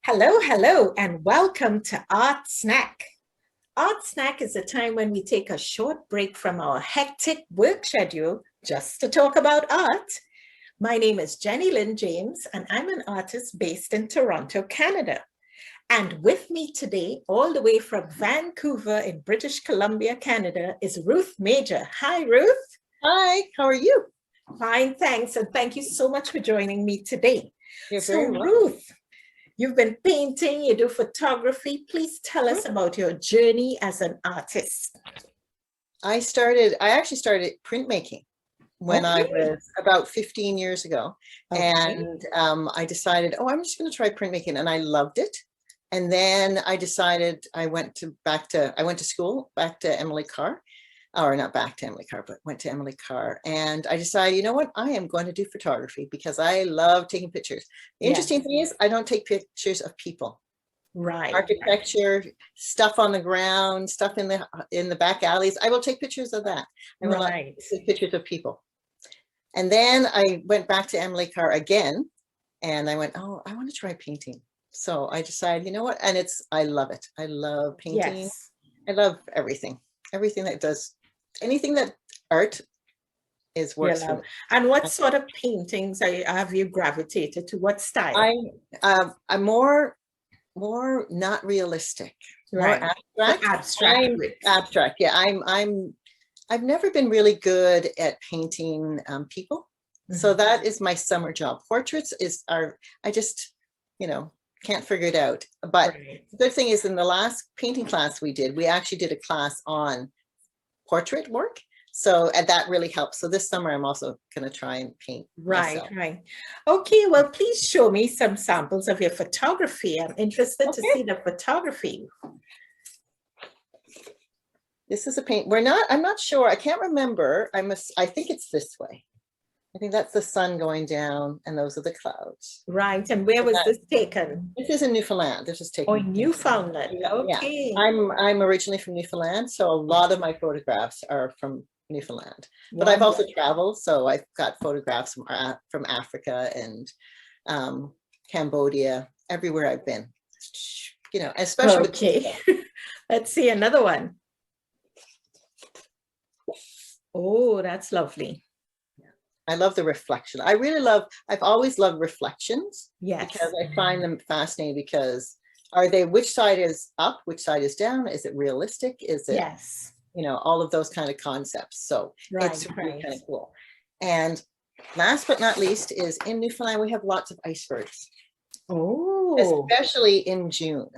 Hello, hello, and welcome to Art Snack. Art Snack is a time when we take a short break from our hectic work schedule just to talk about art. My name is Jennylynd James, and I'm an artist based in Toronto, Canada. And with me today, all the way from Vancouver in British Columbia, Canada, is Ruth Major. Hi, Ruth. Hi, how are you? Fine, thanks. And thank you so much for joining me today. You're very welcome. Ruth, you've been painting, you do photography. Please tell us about your journey as an artist. I actually started printmaking when I was about 15 years ago. And I decided, I'm just going to try printmaking, and I loved it. And then I decided I went to school, back to Emily Carr, or not back to Emily Carr, but went to Emily Carr. And I decided, you know what, I am going to do photography because I love taking pictures. The interesting thing is I don't take pictures of people. Right. Architecture, stuff on the ground, stuff in the back alleys. I will take pictures of that. I will not take pictures of people. And then I went back to Emily Carr again, and I went, I want to try painting. So I decided, you know what, and I love it. I love painting. Yes. I love everything that does, anything that art is works for me. And what sort of paintings have you gravitated to? What style? I'm more not realistic, right? More abstract. Abstract. Yeah, I've never been really good at painting people. So that is my summer job. Portraits I just, can't figure it out. But the good thing is, in the last painting class we actually did a class on portrait work. So, and that really helps. So this summer I'm also going to try and paint myself. Right. Okay, well, please show me some samples of your photography. I'm interested to see the photography. This is a paint. I'm not sure. I can't remember. I think it's this way. I think that's the sun going down, and those are the clouds. Right. And where was this taken? This is in Newfoundland. This is taken. Oh, Newfoundland. Okay. Yeah. I'm originally from Newfoundland, so a lot of my photographs are from Newfoundland. But I've also traveled, so I've got photographs from Africa and Cambodia, everywhere I've been. Especially. Okay. Let's see another one. Oh, that's lovely. I love the reflection. I've always loved reflections. Yes. Because I find them fascinating, because which side is up, which side is down? Is it realistic? Is it, all of those kind of concepts. So it's really kind of cool. And last but not least is in Newfoundland, we have lots of icebergs. Oh. Especially in June.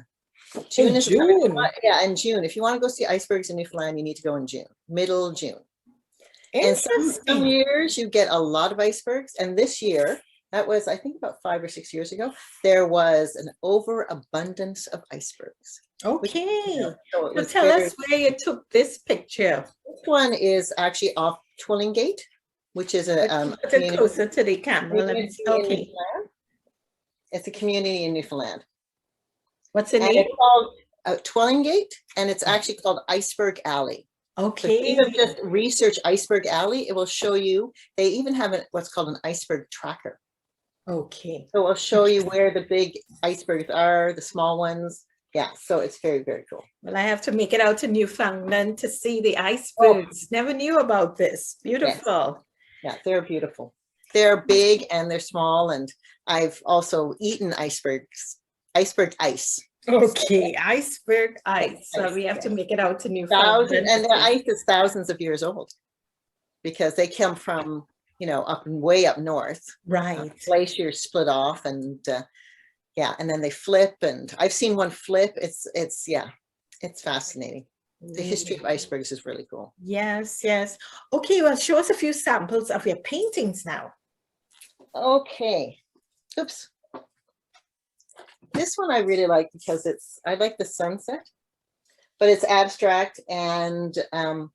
In June. In June. If you want to go see icebergs in Newfoundland, you need to go in June, middle June. And some years you get a lot of icebergs. And this year, that was, I think, about 5 or 6 years ago, there was an overabundance of icebergs. Okay. So tell us where you took this picture. This one is actually off Twilling Gate, which is closer to the camera. Okay. It's a community in Newfoundland. What's the name? It's called Twilling Gate, and it's actually called Iceberg Alley. Okay. So if you just research Iceberg Alley, it will show you. They even have what's called an iceberg tracker. Okay. So it'll show you where the big icebergs are, the small ones. Yeah, so it's very, very cool. Well, I have to make it out to Newfoundland to see the icebergs. Never knew about this. Beautiful. Yes. Yeah, they're beautiful. They're big and they're small, and I've also eaten iceberg ice. Okay, iceberg ice. So we have to make it out to Newfoundland. And the ice is thousands of years old, because they come from, way up north. Right. Glaciers split off, and and then they flip. And I've seen one flip. It's fascinating. The history of icebergs is really cool. Yes. Okay, well, show us a few samples of your paintings now. Okay. Oops. This one I really like because I like the sunset, but it's abstract, and I'm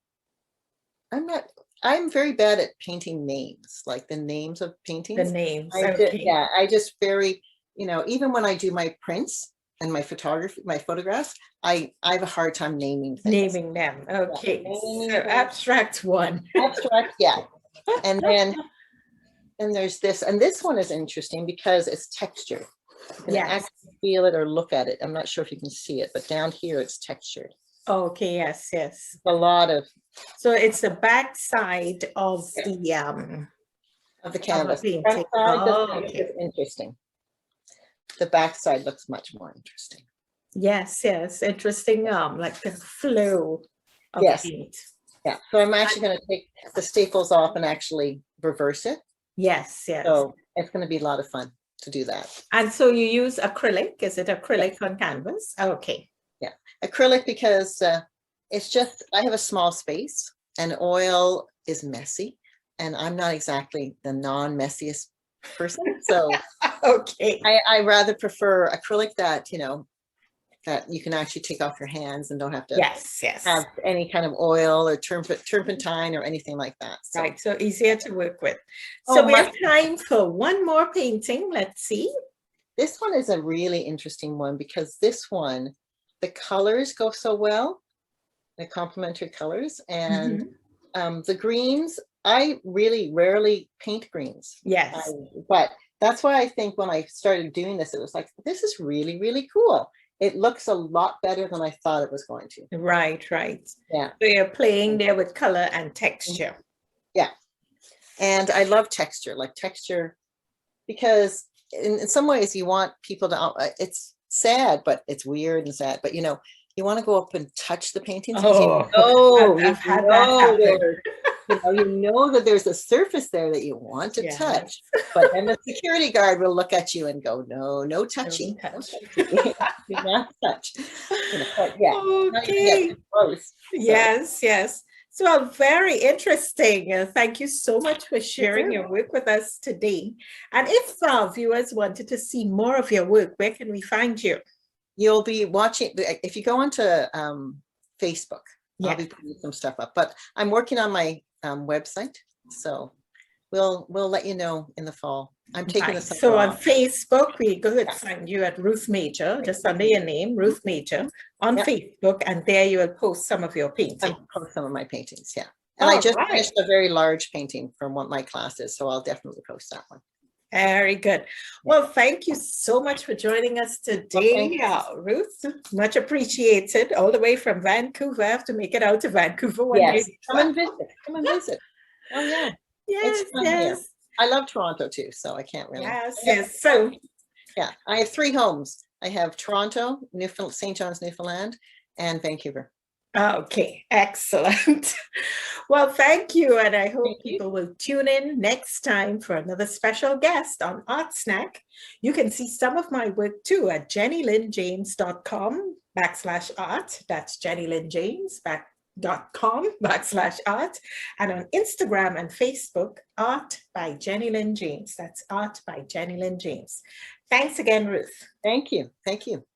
very bad at painting names, like the names of paintings. The names. I just very, even when I do my prints and my photographs, I have a hard time naming things. Naming them. Okay. So abstract one. Abstract, yeah. And then there's this, and this one is interesting because it's texture. You can Yes. actually feel it or look at it. I'm not sure if you can see it, but down here it's textured. Okay, yes, yes. A lot of So it's the back side of the canvas. The painting. front side Oh, doesn't look okay. as interesting. The back side looks much more interesting. Yes, yes. Interesting, like the flow of Yes. paint. Yeah. So I'm actually going to take the staples off and actually reverse it. Yes, yes. So it's going to be a lot of fun to do that. And so you use acrylic. Is it acrylic on canvas? Okay. Yeah. Acrylic because it's just, I have a small space and oil is messy and I'm not exactly the non-messiest person. So Okay. I rather prefer acrylic that, you know, that you can actually take off your hands and don't have to Yes, yes. have any kind of oil or turpentine or anything like that. So. Right. So easier to work with. Oh, So we have time for one more painting. Let's see. This one is a really interesting one because this one, the colors go so well, the complementary colors, and the greens, I really rarely paint greens. Yes. But that's why I think when I started doing this, it was like, this is really, really cool. It looks a lot better than I thought it was going to. Right, right. Yeah. So you're playing there with color and texture. Yeah. And I love texture, because in some ways you want people to, it's sad, but it's weird and sad, but you know, you want to go up and touch the paintings. Oh, I've had that happen. You know that there's a surface there that you want to touch, but then the security guard will look at you and go, no touchy. Do not touch. But yeah. Okay. Close, so. Yes, yes. So very interesting. Thank you so much for sharing your work with us today. And if our viewers wanted to see more of your work, where can we find you? You'll be watching, if you go onto Facebook, I'll be putting some stuff up, but I'm working on my website. So we'll let you know in the fall. I'm taking this. So on Facebook, we could find you at Ruth Major, just under your name, Ruth Major, on Facebook, and there you will post some of your paintings. I'll post some of my paintings, yeah. And I just finished a very large painting from one of my classes, so I'll definitely post that one. Very good. Well, thank you so much for joining us today, Ruth. Much appreciated. All the way from Vancouver. I have to make it out to Vancouver one day. Come and visit. Come and visit. Oh yeah. Yes, yes. I love Toronto too, so I can't really. Yes. So yeah, I have 3 homes. I have Toronto, St. John's, Newfoundland, and Vancouver. Okay, excellent. Well, thank you. And I hope people will tune in next time for another special guest on Art Snack. You can see some of my work too at jennylyndjames.com/art. That's jennylyndjames.com/art. And on Instagram and Facebook, Art by Jennylynd James. That's Art by Jennylynd James. Thanks again, Ruth. Thank you. Thank you.